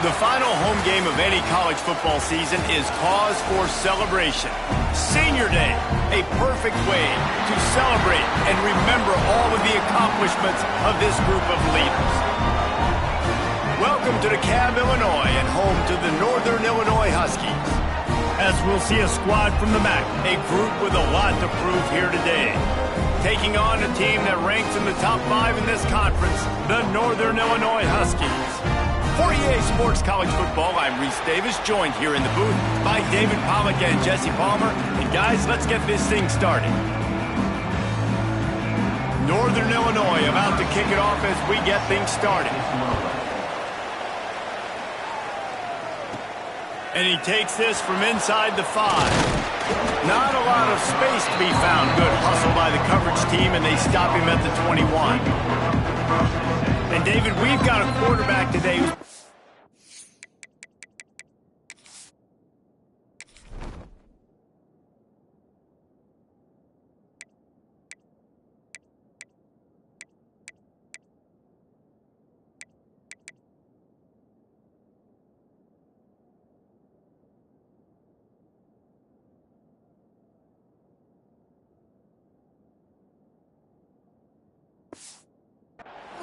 The final home game of any college football season is cause for celebration. Senior Day, a perfect way to celebrate and remember all of the accomplishments of this group of leaders. Welcome to DeKalb, Illinois, and home to the Northern Illinois Huskies. As we'll see a squad from the MAC, a group with a lot to prove here today. Taking on a team that ranks in the top 5 in this conference, the Northern Illinois Huskies. For EA Sports College Football, I'm Reese Davis, joined here in the booth by David Pollack and Jesse Palmer. And guys, let's get this thing started. Northern Illinois about to kick it off as we get things started. And he takes this from inside the 5. Not a lot of space to be found. Good hustle by the coverage team, and they stop him at the 21. And David, we've got a quarterback today who's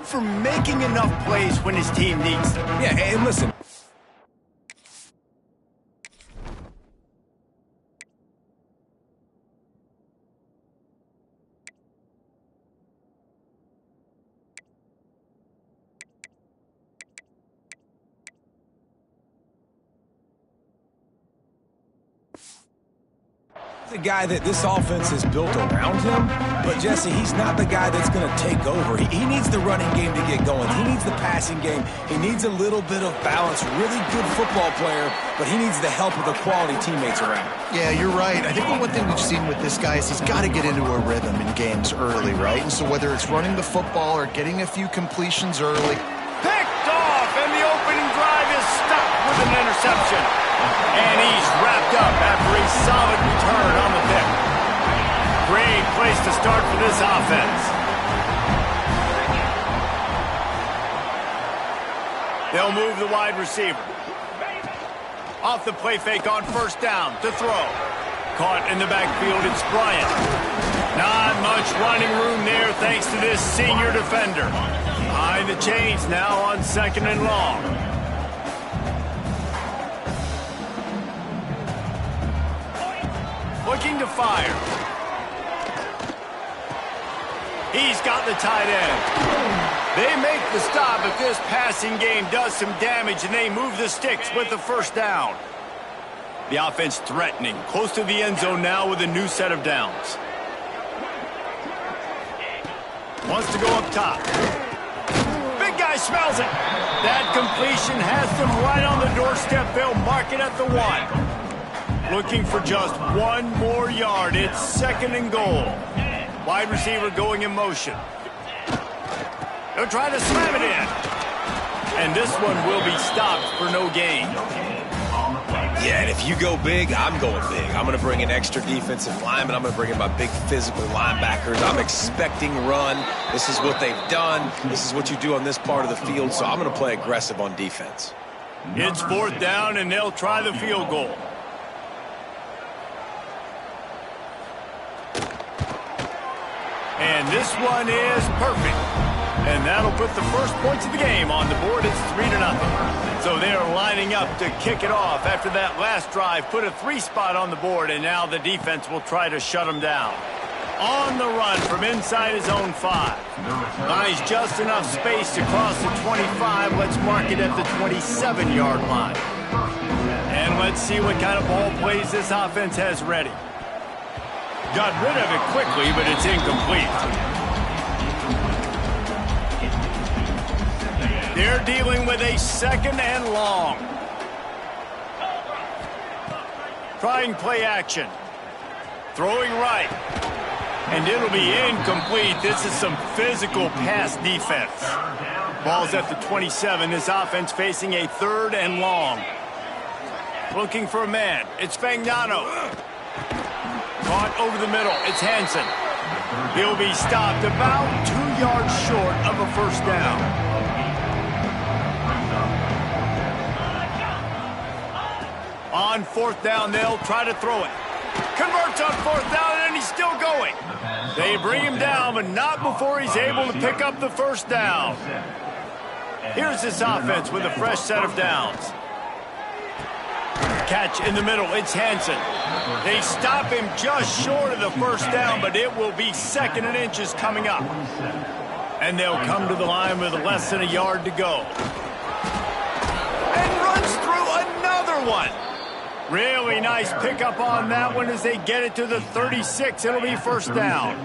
for making enough plays when his team needs them. Yeah, and listen. The guy that this offense is built around him, but Jesse, he's not the guy that's going to take over. He needs the running game to get going. He needs the passing game. He needs a little bit of balance. Really good football player, but he needs the help of the quality teammates around him. Yeah, you're right. I think one thing we've seen with this guy is he's got to get into a rhythm in games early, right? And so whether it's running the football or getting a few completions early. Picked off, and the opening drive is stopped with an interception. And he's wrapped up after a solid return on the pick. Great place to start for this offense. They'll move the wide receiver. Off the play fake on first down to throw. Caught in the backfield, it's Bryant. Not much running room there thanks to this senior defender. Behind the chains now on second and long. Looking to fire. He's got the tight end. They make the stop, but this passing game does some damage, and they move the sticks with the first down. The offense threatening, close to the end zone now with a new set of downs. Wants to go up top. Big guy smells it. That completion has them right on the doorstep. They'll mark it at the 1. Looking for just one more yard. It's second and goal. Wide receiver going in motion. They'll try to slam it in. And this one will be stopped for no gain. Yeah, and if you go big, I'm going big. I'm going to bring in extra defensive linemen. I'm going to bring in my big physical linebackers. I'm expecting run. This is what they've done. This is what you do on this part of the field. So I'm going to play aggressive on defense. It's fourth down, and they'll try the field goal. And this one is perfect. And that'll put the first points of the game on the board. It's 3-0. So they're lining up to kick it off after that last drive. Put a 3 spot on the board, and now the defense will try to shut them down. On the run from inside his own 5. Buys just enough space to cross the 25. Let's mark it at the 27-yard line. And let's see what kind of ball plays this offense has ready. Got rid of it quickly, but it's incomplete. They're dealing with a second and long. Trying play action. Throwing right. And it'll be incomplete. This is some physical pass defense. Ball's at the 27. This offense facing a third and long. Looking for a man. It's Fagnano. Caught over the middle. It's Hansen. He'll be stopped about 2 yards short of a first down. On fourth down, they'll try to throw it. Converts on fourth down, and he's still going. They bring him down, but not before he's able to pick up the first down. Here's this offense with a fresh set of downs. Catch in the middle, it's Hansen. They stop him just short of the first down, but it will be 2nd and inches coming up. And they'll come to the line with less than a yard to go. And runs through another one. Really nice pickup on that one as they get it to the 36. It'll be first down.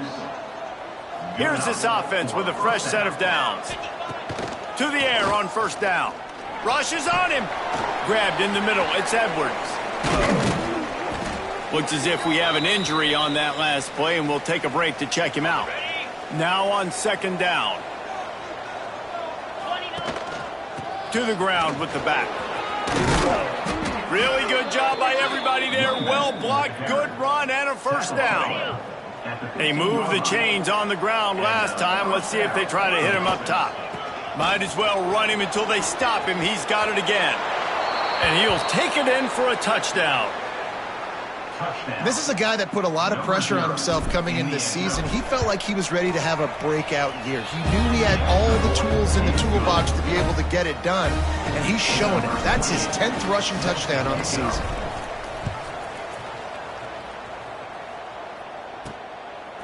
Here's this offense with a fresh set of downs. To the air on first down. Rushes on him. Grabbed in the middle. It's Edwards. Looks as if we have an injury on that last play, and we'll take a break to check him out. Now on 2nd down. To the ground with the back. Really good job by everybody there. Well blocked, good run, and a first down. They moved the chains on the ground last time. Let's see if they try to hit him up top. Might as well run him until they stop him. He's got it again. And he'll take it in for a touchdown. This is a guy that put a lot of pressure on himself coming in this season. He felt like he was ready to have a breakout year. He knew he had all the tools in the toolbox to be able to get it done, and he's showing it. That's his 10th rushing touchdown on the season.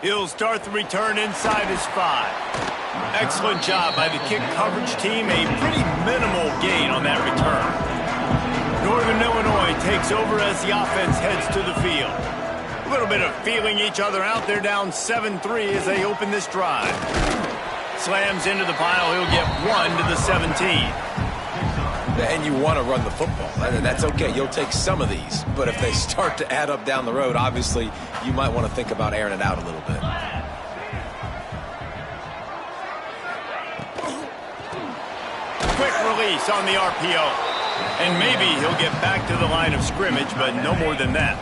He'll start the return inside his 5. Excellent job by the kick coverage team. A pretty minimal gain on that return. Northern Illinois takes over as the offense heads to the field. A little bit of feeling each other out. They're down 7-3 as they open this drive. Slams into the pile. He'll get 1 to the 17. And you want to run the football. That's okay. You'll take some of these. But if they start to add up down the road, obviously, you might want to think about airing it out a little bit. Quick release on the RPO. And maybe he'll get back to the line of scrimmage, but no more than that.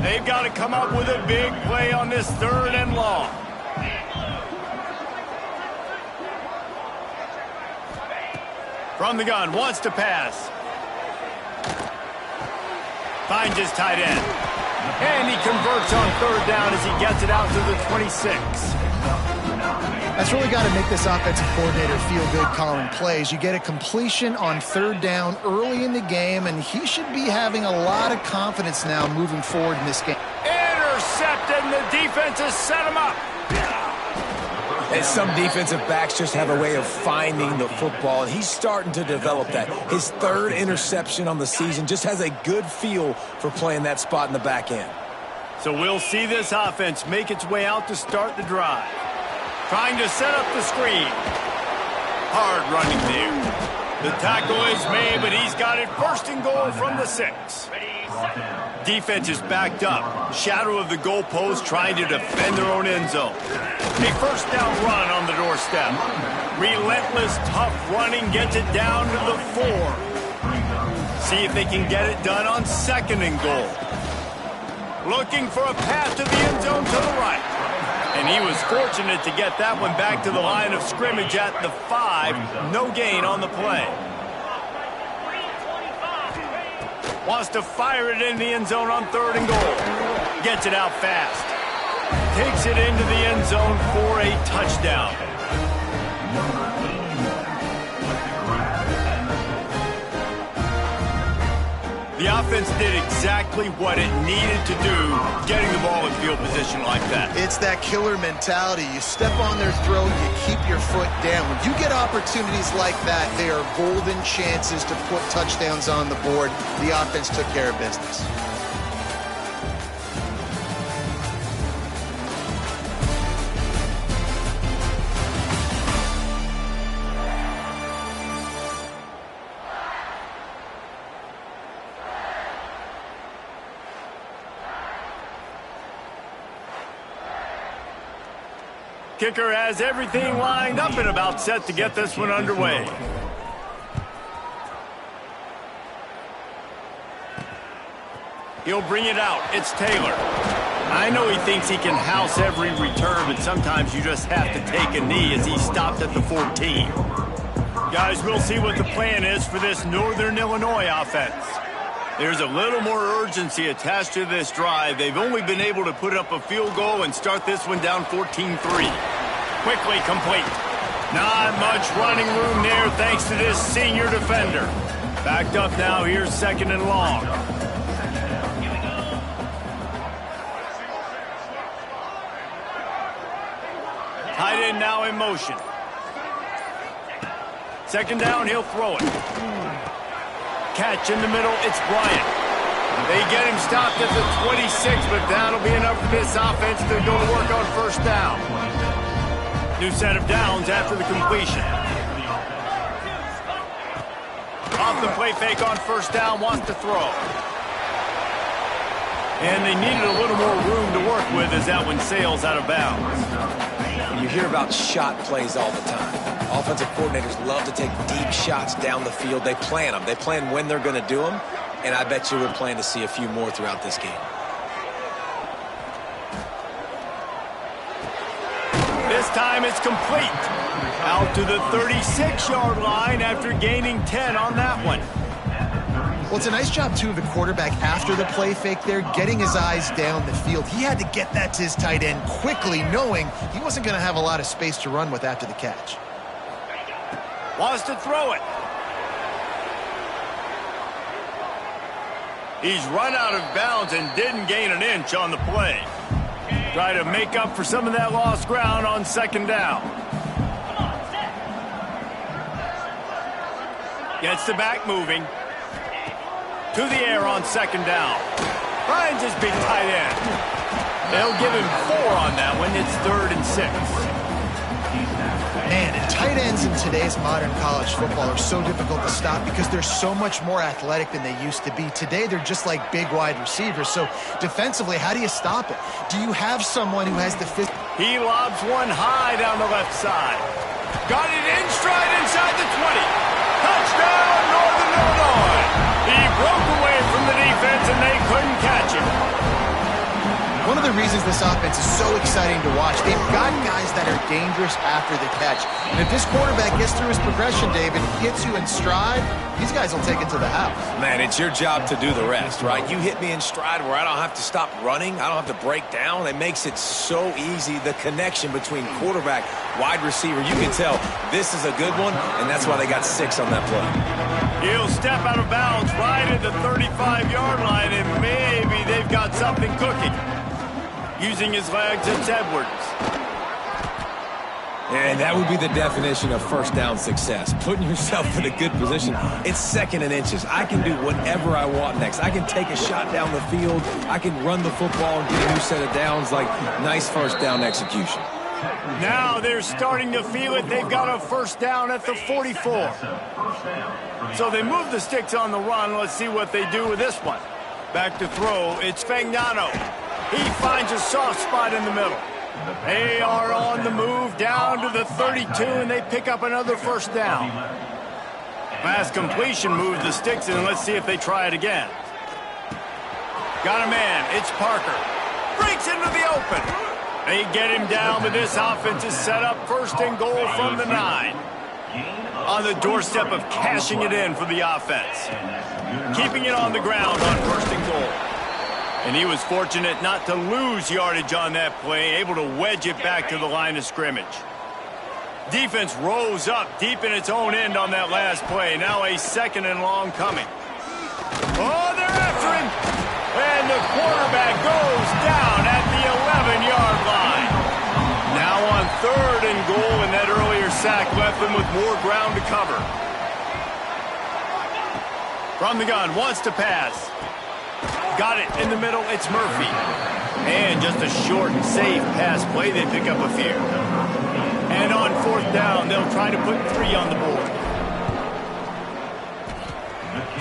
They've got to come up with a big play on this 3rd and long. From the gun, wants to pass. Finds his tight end. And he converts on 3rd down as he gets it out to the 26. That's really got to make this offensive coordinator feel good calling plays. You get a completion on 3rd down early in the game, and he should be having a lot of confidence now moving forward in this game. Intercepted, and the defense has set him up. And some defensive backs just have a way of finding the football, and he's starting to develop that. His 3rd interception on the season, just has a good feel for playing that spot in the back end. So we'll see this offense make its way out to start the drive. Trying to set up the screen. Hard running there. The tackle is made, but he's got it 1st and goal from the 6. Defense is backed up. Shadow of the goalpost trying to defend their own end zone. A 1st down run on the doorstep. Relentless, tough running gets it down to the 4. See if they can get it done on 2nd and goal. Looking for a path to the end zone to the right. And he was fortunate to get that one back to the line of scrimmage at the 5. No gain on the play. Wants to fire it in the end zone on 3rd and goal. Gets it out fast. Takes it into the end zone for a touchdown. The offense did exactly what it needed to do, getting the ball in field position like that. It's that killer mentality. You step on their throat, you keep your foot down. When you get opportunities like that, they are golden chances to put touchdowns on the board. The offense took care of business. Kicker has everything lined up and about set to get this one underway. He'll bring it out. It's Taylor. I know he thinks he can house every return, but sometimes you just have to take a knee as he stopped at the 14. Guys, we'll see what the plan is for this Northern Illinois offense. There's a little more urgency attached to this drive. They've only been able to put up a field goal and start this one down 14-3. Quickly complete. Not much running room there thanks to this senior defender. Backed up now, here's 2nd and long. Tight end now in motion. 2nd down, he'll throw it. Catch in the middle, it's Bryant. They get him stopped at the 26, but that'll be enough for this offense to go to work on 1st down. New set of downs after the completion. Off the play fake on 1st down, wants to throw. And they needed a little more room to work with as that one sails out of bounds. You hear about shot plays all the time. Offensive coordinators love to take deep shots down the field. They plan them. They plan when they're going to do them, and I bet you we're planning to see a few more throughout this game. This time it's complete. Out to the 36-yard line after gaining 10 on that one. Well, it's a nice job, too, of the quarterback after the play fake there, getting his eyes down the field. He had to get that to his tight end quickly, knowing he wasn't going to have a lot of space to run with after the catch. Wants to throw it. He's run out of bounds and didn't gain an inch on the play. Try to make up for some of that lost ground on 2nd down. Gets the back moving. To the air on 2nd down. Finds his big tight end. They'll give him 4 on that one. It's 3rd and 6. Man, and tight ends in today's modern college football are so difficult to stop because they're so much more athletic than they used to be. Today, they're just like big wide receivers. So defensively, how do you stop it? Do you have someone who has the fifth? He lobs one high down the left side. Got it in stride inside the 20. Touchdown, Northern Illinois. He broke away from the defense and they couldn't catch him. One of the reasons this offense is so exciting to watch, they've got guys that are dangerous after the catch. And if this quarterback gets through his progression, David, gets you in stride, these guys will take it to the house. Man, it's your job to do the rest, right? You hit me in stride where I don't have to stop running. I don't have to break down. It makes it so easy, the connection between quarterback, wide receiver. You can tell this is a good one, and that's why they got 6 on that play. He'll step out of bounds right at the 35-yard line, and maybe they've got something cooking. Using his legs, it's Edwards. And that would be the definition of 1st down success. Putting yourself in a good position. It's 2nd and inches. I can do whatever I want next. I can take a shot down the field. I can run the football and get a new set of downs. Like, nice 1st down execution. Now they're starting to feel it. They've got a 1st down at the 44. So they move the sticks on the run. Let's see what they do with this one. Back to throw. It's Fagnano. He finds a soft spot in the middle. They are on the move down to the 32, and they pick up another 1st down. Fast completion moves the sticks, and let's see if they try it again. Got a man. It's Parker. Breaks into the open. They get him down, but this offense is set up 1st and goal from the 9. On the doorstep of cashing it in for the offense. Keeping it on the ground on 1st and goal. And he was fortunate not to lose yardage on that play, able to wedge it back to the line of scrimmage. Defense rose up deep in its own end on that last play. Now a 2nd and long coming. Oh, they're after him. And the quarterback goes down at the 11-yard line. Now on 3rd and goal, and that earlier sack left them with more ground to cover. From the gun, wants to pass. Got it in the middle, it's Murphy. And just a short and safe pass play, they pick up a few. And on 4th down, they'll try to put 3 on the board.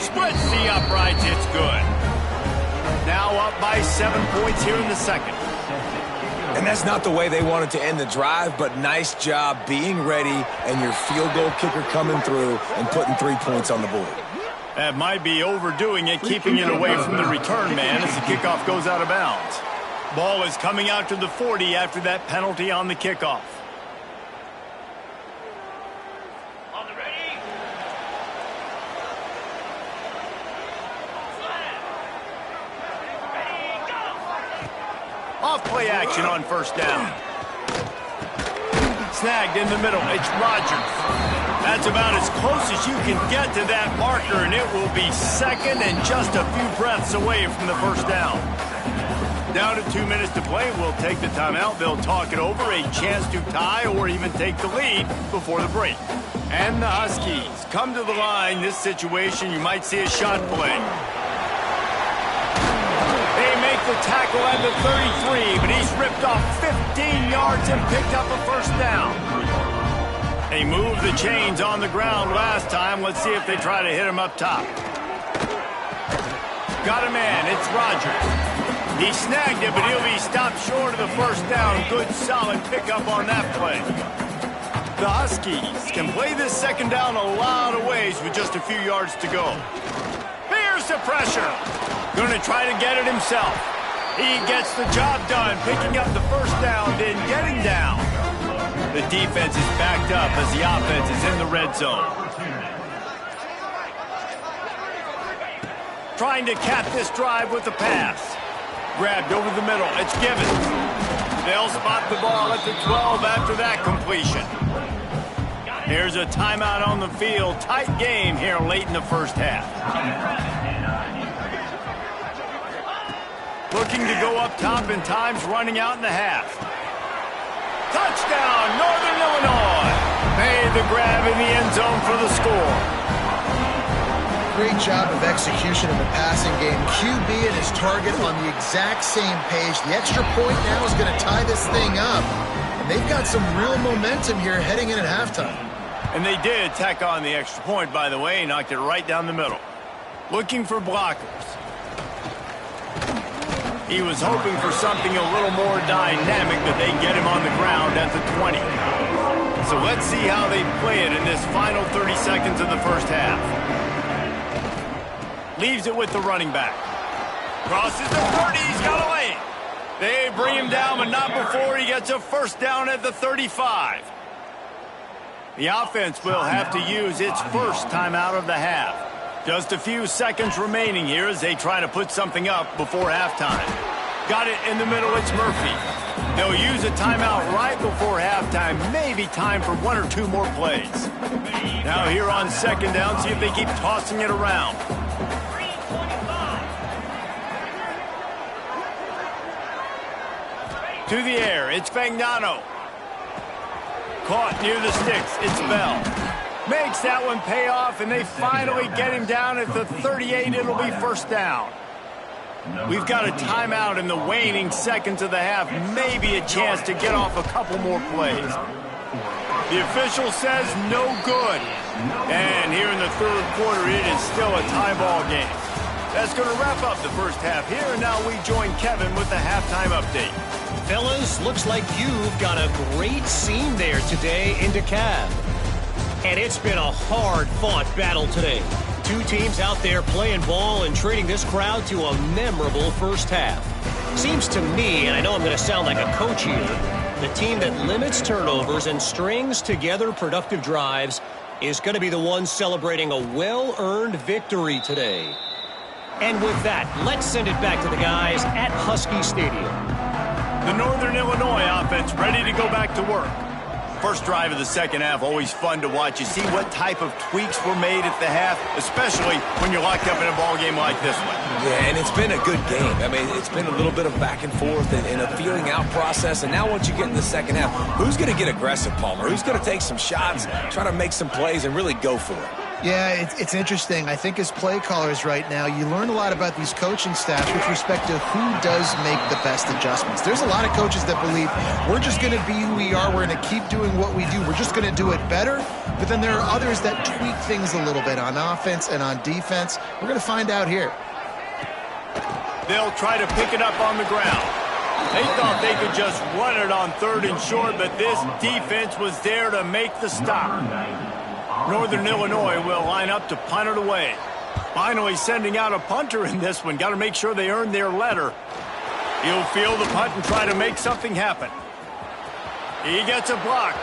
Splits the uprights, it's good. Now up by 7 points here in the 2nd. And that's not the way they wanted to end the drive, but nice job being ready and your field goal kicker coming through and putting 3 points on the board. That might be overdoing it, keeping it away from the return man as the kickoff goes out of bounds. Ball is coming out to the 40 after that penalty on the kickoff. Enough play action on first down. Snagged in the middle. It's Rodgers. That's about as close as you can get to that marker, and it will be second and just a few breaths away from the first down. Down to 2 minutes to play. We'll take the timeout. They'll talk it over. A chance to tie or even take the lead before the break. And the Huskies come to the line. This situation, you might see a shot play. They make the tackle at the 33, but he's ripped off 15 yards and picked up a first down. They moved the chains on the ground last time. Let's see if they try to hit him up top. Got a man. It's Rodgers. He snagged it, but he'll be stopped short of the first down. Good, solid pickup on that play. The Huskies can play this second down a lot of ways with just a few yards to go. Here's the pressure. Going to try to get it himself. He gets the job done, picking up the first down, then getting down. The defense is backed up as the offense is in the red zone. Trying to cap this drive with the pass. Grabbed over the middle. It's Givens. They'll spot the ball at the 12 after that completion. Here's a timeout on the field. Tight game here late in the first half. Looking to go up top, and time's running out in the half. Touchdown, Northern Illinois. Made the grab in the end zone for the score. Great job of execution in the passing game. QB and his target on the exact same page. The extra point now is going to tie this thing up. And they've got some real momentum here heading in at halftime. And they did tack on the extra point, by the way. Knocked it right down the middle. Looking for blockers. He was hoping for something a little more dynamic, but they get him on the ground at the 20. So let's see how they play it in this final 30 seconds of the first half. Leaves it with the running back. Crosses the 30. He's got a lane. They bring him down, but not before he gets a first down at the 35. The offense will have to use its first timeout of the half. Just a few seconds remaining here as they try to put something up before halftime. Got it in the middle. It's Murphy. They'll use a timeout right before halftime. Maybe time for one or two more plays. Now here on second down, see if they keep tossing it around. To the air, it's Fagnano. Caught near the sticks, it's Bell. Makes that one pay off, and they finally get him down at the 38. It'll be first down. We've got a timeout in the waning seconds of the half. Maybe a chance to get off a couple more plays. The official says no good. And here in the third quarter, it is still a tie ball game. That's going to wrap up the first half here, and now we join Kevin with the halftime update. Fellas, looks like you've got a great scene there today in DeKalb. And it's been a hard-fought battle today. Two teams out there playing ball and treating this crowd to a memorable first half. Seems to me, and I know I'm going to sound like a coach here, the team that limits turnovers and strings together productive drives is going to be the one celebrating a well-earned victory today. And with that, let's send it back to the guys at Husky Stadium. The Northern Illinois offense ready to go back to work. First drive of the second half, always fun to watch. You see what type of tweaks were made at the half, especially when you're locked up in a ball game like this one. Yeah, and it's been a good game. I mean, it's been a little bit of back and forth and a feeling out process. And now once you get in the second half, who's going to get aggressive, Palmer? Who's going to take some shots, try to make some plays, and really go for it? Yeah, it's interesting. I think as play callers right now, you learn a lot about these coaching staffs with respect to who does make the best adjustments. There's a lot of coaches that believe we're just going to be who we are. We're going to keep doing what we do. We're just going to do it better. But then there are others that tweak things a little bit on offense and on defense. We're going to find out here. They'll try to pick it up on the ground. They thought they could just run it on third and short, but this defense was there to make the stop. Northern Illinois will line up to punt it away. Finally sending out a punter in this one. Got to make sure they earn their letter. He'll field the punt and try to make something happen. He gets a block.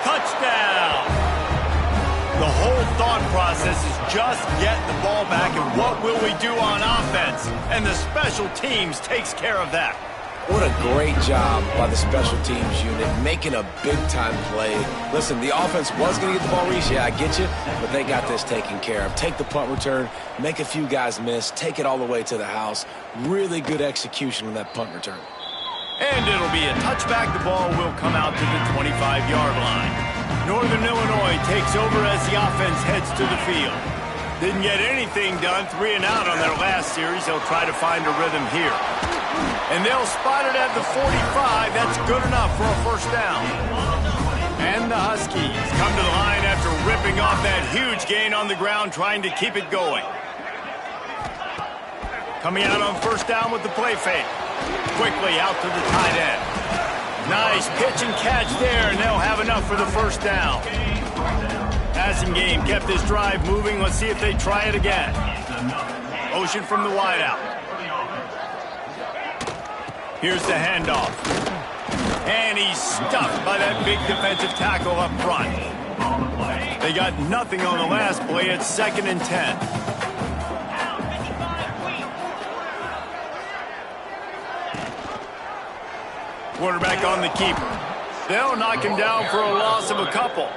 Touchdown! The whole thought process is just getting the ball back and what will we do on offense? And the special teams takes care of that. What a great job by the special teams unit, making a big-time play. Listen, the offense was going to get the ball, Reese. Yeah, I get you, but they got this taken care of. Take the punt return, make a few guys miss, take it all the way to the house. Really good execution on that punt return. And it'll be a touchback. The ball will come out to the 25-yard line. Northern Illinois takes over as the offense heads to the field. Didn't get anything done, 3 and out on their last series. They'll try to find a rhythm here. And they'll spot it at the 45. That's good enough for a first down. And the Huskies come to the line after ripping off that huge gain on the ground, trying to keep it going. Coming out on first down with the play fake. Quickly out to the tight end. Nice pitch and catch there, and they'll have enough for the first down. Passing game kept this drive moving. Let's see if they try it again. Motion from the wideout. Here's the handoff. And he's stuffed by that big defensive tackle up front. They got nothing on the last play. It's 2nd and 10. Quarterback on the keeper. They'll knock him down for a loss of a couple.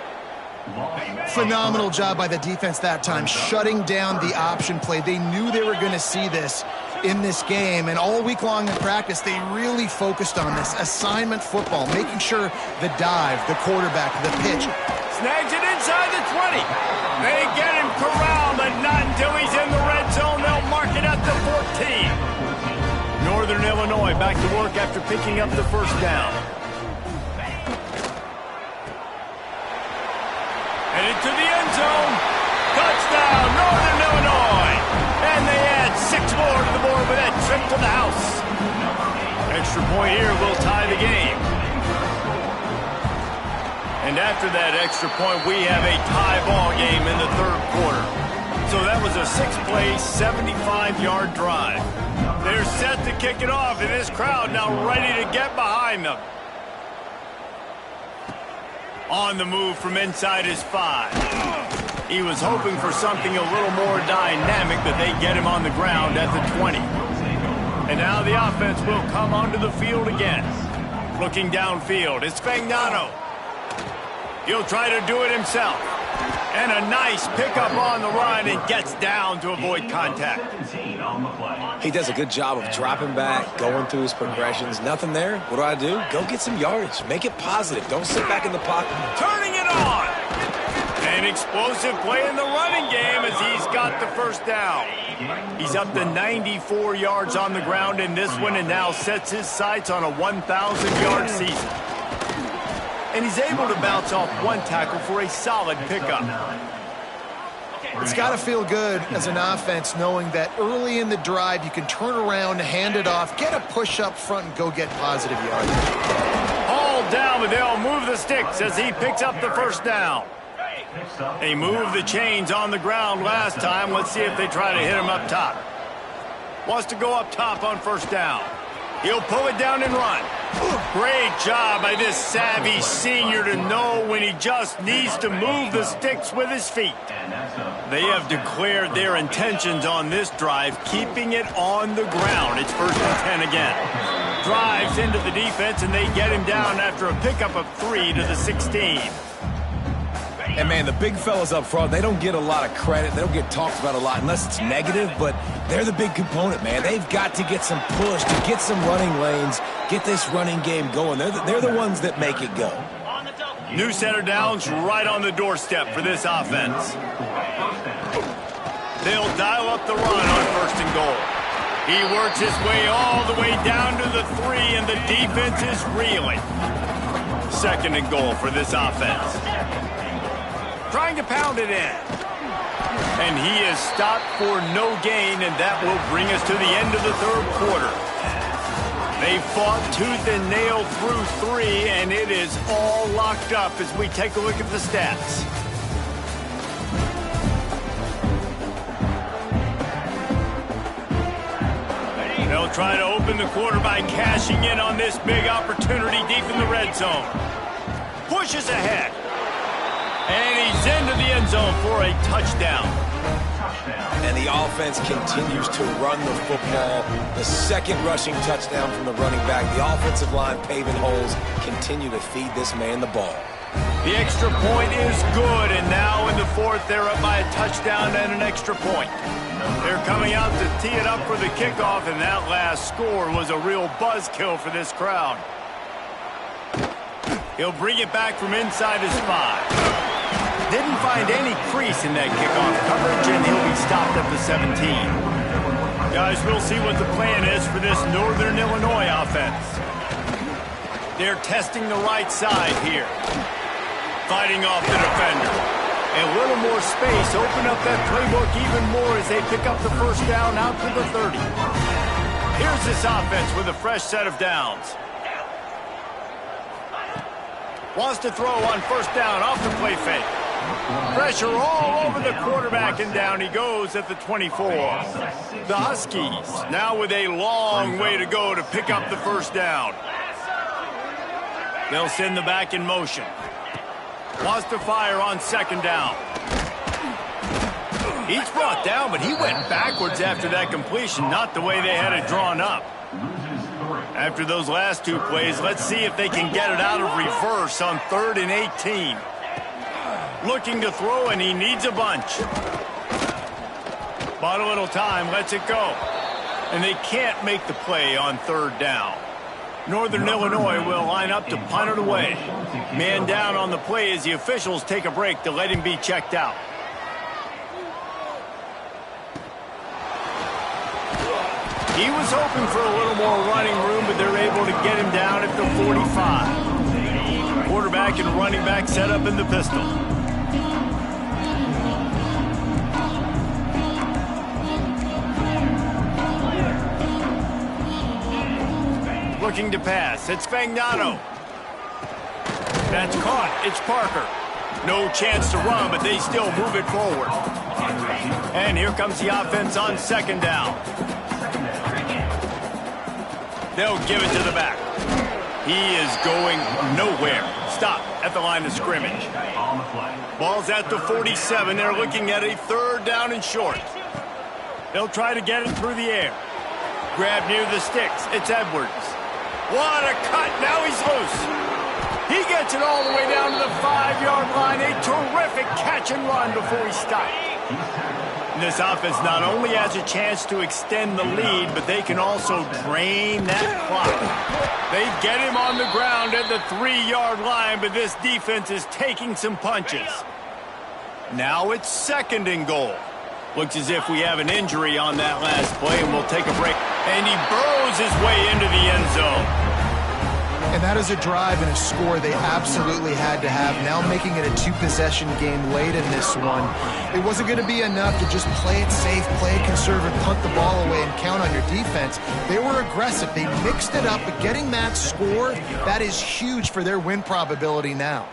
Phenomenal job by the defense that time, shutting down the option play. They knew they were going to see this in this game, and all week long in practice, they really focused on this assignment football, making sure the dive, the quarterback, the pitch. Snags it inside the 20. They get him corralled, but not until he's in the red zone. They'll mark it at the 14. Northern Illinois back to work after picking up the first down. Headed to the end zone. Touchdown, Northern Illinois. And they add 6 more to the board with that trip to the house. Extra point here will tie the game. And after that extra point, we have a tie ball game in the 3rd quarter. So that was a 6-play, 75-yard drive. They're set to kick it off, and this crowd now ready to get behind them. On the move from inside his 5. He was hoping for something a little more dynamic, but they get him on the ground at the 20. And now the offense will come onto the field again. Looking downfield, it's Fagnano. He'll try to do it himself. And a nice pickup on the run and gets down to avoid contact. He does a good job of dropping back, going through his progressions. Nothing there. What do? Go get some yardage. Make it positive. Don't sit back in the pocket. Turning it on. An explosive play in the running game as he's got the first down. He's up to 94 yards on the ground in this one and now sets his sights on a 1,000-yard season. And he's able to bounce off 1 tackle for a solid pickup. It's got to feel good as an offense knowing that early in the drive you can turn around, hand it off, get a push up front, and go get positive yardage. Hauled down, but they'll move the sticks as he picks up the first down. They moved the chains on the ground last time. Let's see if they try to hit him up top. Wants to go up top on first down. He'll pull it down and run. Great job by this savvy senior to know when he just needs to move the sticks with his feet. They have declared their intentions on this drive, keeping it on the ground. It's 1st and 10 again. Drives into the defense, and they get him down after a pickup of 3 to the 16. And, man, the big fellas up front, they don't get a lot of credit. They don't get talked about a lot unless it's negative, but they're the big component, man. They've got to get some push, to get some running lanes, get this running game going. They're the ones that make it go. New center downs right on the doorstep for this offense. They'll dial up the run on 1st and goal. He works his way all the way down to the 3, and the defense is reeling. 2nd and goal for this offense. Trying to pound it in. And he is stopped for no gain, and that will bring us to the end of the 3rd quarter. They fought tooth and nail through 3, and it is all locked up as we take a look at the stats. They'll try to open the quarter by cashing in on this big opportunity deep in the red zone. Pushes ahead. And he's into the end zone for a touchdown. And the offense continues to run the football. The second rushing touchdown from the running back. The offensive line paving holes. Continue to feed this man the ball. The extra point is good, and now in the fourth, they're up by a touchdown and an extra point. They're coming out to tee it up for the kickoff, and that last score was a real buzzkill for this crowd. He'll bring it back from inside his 5. Didn't find any crease in that kickoff coverage, and he'll be stopped at the 17. Guys, we'll see what the plan is for this Northern Illinois offense. They're testing the right side here. Fighting off the defender. A little more space. Open up that playbook even more as they pick up the first down out to the 30. Here's this offense with a fresh set of downs. Wants to throw on first down off the play fake. Pressure all over the quarterback, and down he goes at the 24. The Huskies now with a long way to go to pick up the first down. They'll send the back in motion. Wants to fire on second down. He's brought down, but he went backwards after that completion, not the way they had it drawn up. After those last two plays, let's see if they can get it out of reverse on 3rd and 18. Looking to throw, and he needs a bunch. Bought a little time, lets it go. And they can't make the play on 3rd down. Northern Illinois will line up to punt it away. Man down on the play as the officials take a break to let him be checked out. He was hoping for a little more running room, but they're able to get him down at the 45. Quarterback and running back set up in the pistol. Looking to pass. It's Fagnano. That's caught. It's Parker. No chance to run, but they still move it forward. And here comes the offense on second down. They'll give it to the back. He is going nowhere. Stop at the line of scrimmage. Ball's at the 47. They're looking at a 3rd down and short. They'll try to get it through the air. Grab near the sticks. It's Edwards. What a cut. Now he's loose. He gets it all the way down to the 5-yard line. A terrific catch and run before he stopped. This offense not only has a chance to extend the lead, but they can also drain that clock. They get him on the ground at the 3-yard line, but this defense is taking some punches. Now it's 2nd and goal. Looks as if we have an injury on that last play, and we'll take a break. And he burrows his way into the end zone. And that is a drive and a score they absolutely had to have. Now making it a 2-possession game late in this one. It wasn't going to be enough to just play it safe, play it conservative, punt the ball away, and count on your defense. They were aggressive. They mixed it up, but getting that score, that is huge for their win probability now.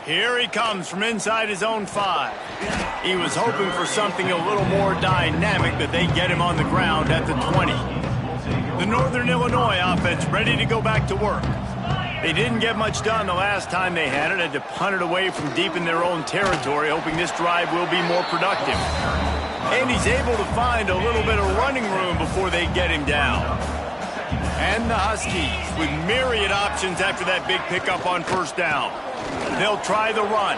Here he comes from inside his own 5. He was hoping for something a little more dynamic, but they get him on the ground at the 20. The Northern Illinois offense ready to go back to work. They didn't get much done the last time they had it. Had to punt it away from deep in their own territory, hoping this drive will be more productive. And he's able to find a little bit of running room before they get him down. And the Huskies with myriad options after that big pickup on first down. They'll try the run.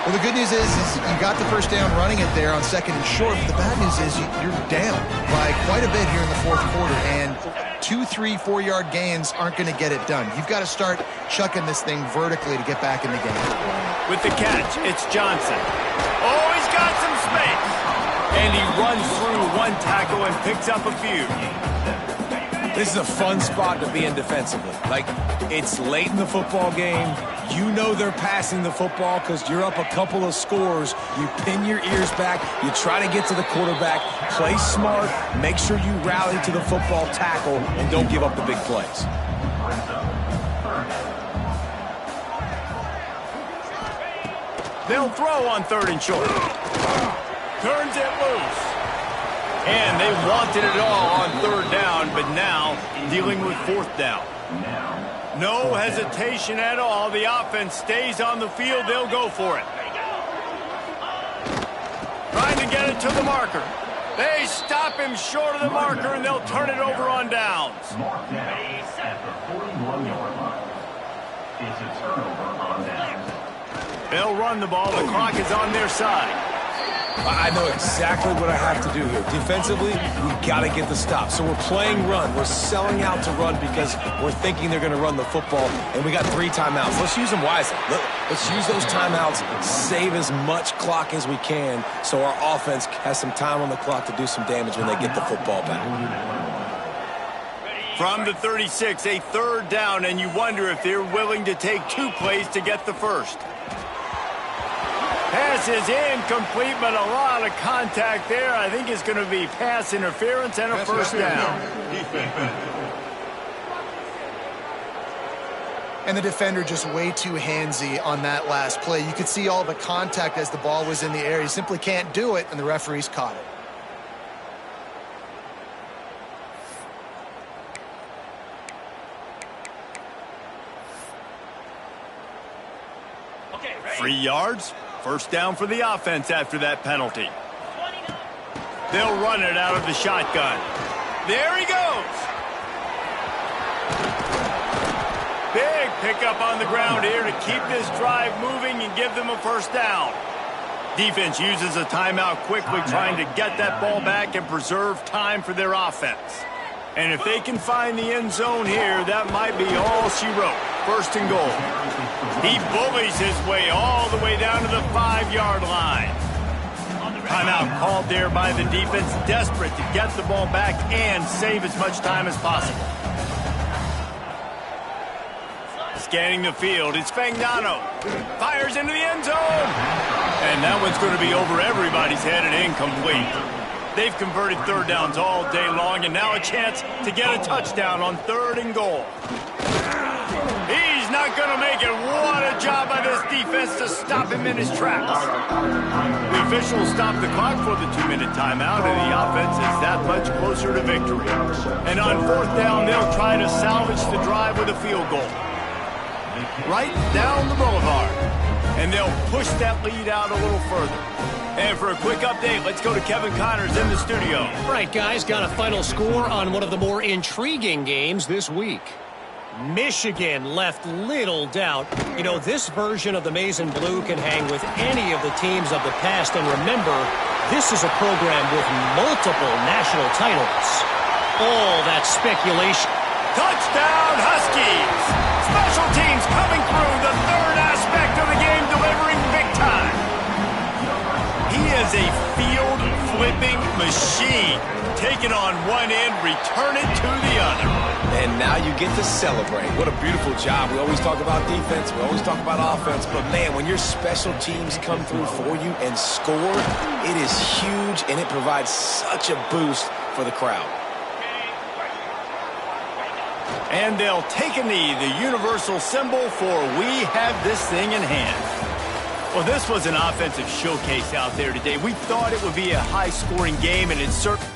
Well, the good news is you got the first down running it there on 2nd and short. But the bad news is you're down by quite a bit here in the 4th quarter. And 2, 3, 4-yard gains aren't going to get it done. You've got to start chucking this thing vertically to get back in the game. With the catch, it's Johnson. Oh, he's got some space. And he runs through one tackle and picks up a few. This is a fun spot to be in defensively. Like, it's late in the football game. You know they're passing the football because you're up a couple of scores. You pin your ears back. You try to get to the quarterback. Play smart. Make sure you rally to the football tackle and don't give up the big plays. They'll throw on 3rd and short. Turns it loose. And they wanted it all on 3rd down, but now dealing with 4th down. No hesitation at all. The offense stays on the field. They'll go for it. Trying to get it to the marker. They stop him short of the marker, and they'll turn it over on downs. Mark down at the 41-yard line. It's a turnover on downs. They'll run the ball. The clock is on their side. I know exactly what I have to do here. Defensively, we've got to get the stop. So we're playing run. We're selling out to run because we're thinking they're going to run the football, and we got 3 timeouts. Let's use them wisely. Let's use those timeouts, save as much clock as we can so our offense has some time on the clock to do some damage when they get the football back. From the 36, a third down, and you wonder if they're willing to take 2 plays to get the first. Pass is incomplete, but a lot of contact there. I think it's going to be pass interference and a first down. And the defender just way too handsy on that last play. You could see all the contact as the ball was in the air. He simply can't do it, and the referees caught it. Okay, 3 yards. First down for the offense after that penalty. They'll run it out of the shotgun. There he goes. Big pickup on the ground here to keep this drive moving and give them a first down. Defense uses a timeout quickly, trying to get that ball back and preserve time for their offense. And if they can find the end zone here, that might be all she wrote. First and goal. He bullies his way all the way down to the 5-yard line. Timeout called there by the defense, desperate to get the ball back and save as much time as possible. Scanning the field, it's Fagnano. Fires into the end zone. And that one's going to be over everybody's head and incomplete. They've converted third downs all day long, and now a chance to get a touchdown on 3rd and goal. He's not going to make it. What a job by this defense to stop him in his tracks. The officials stop the clock for the 2-minute timeout, and the offense is that much closer to victory. And on 4th down, they'll try to salvage the drive with a field goal. Right down the boulevard. And they'll push that lead out a little further. And for a quick update, let's go to Kevin Connors in the studio. Right, guys, got a final score on one of the more intriguing games this week. Michigan left little doubt. You know, this version of the Maize and Blue can hang with any of the teams of the past. And remember, this is a program with multiple national titles. All that speculation. Touchdown, Huskies! Special teams coming through, the 3rd aspect of the game, delivering big time. He is a field-flipping machine. Take it on one end, return it to the other. And now you get to celebrate. What a beautiful job. We always talk about defense. We always talk about offense. But, man, when your special teams come through for you and score, it is huge, and it provides such a boost for the crowd. And they'll take a knee, the universal symbol for we have this thing in hand. Well, this was an offensive showcase out there today. We thought it would be a high-scoring game, and it's certainly...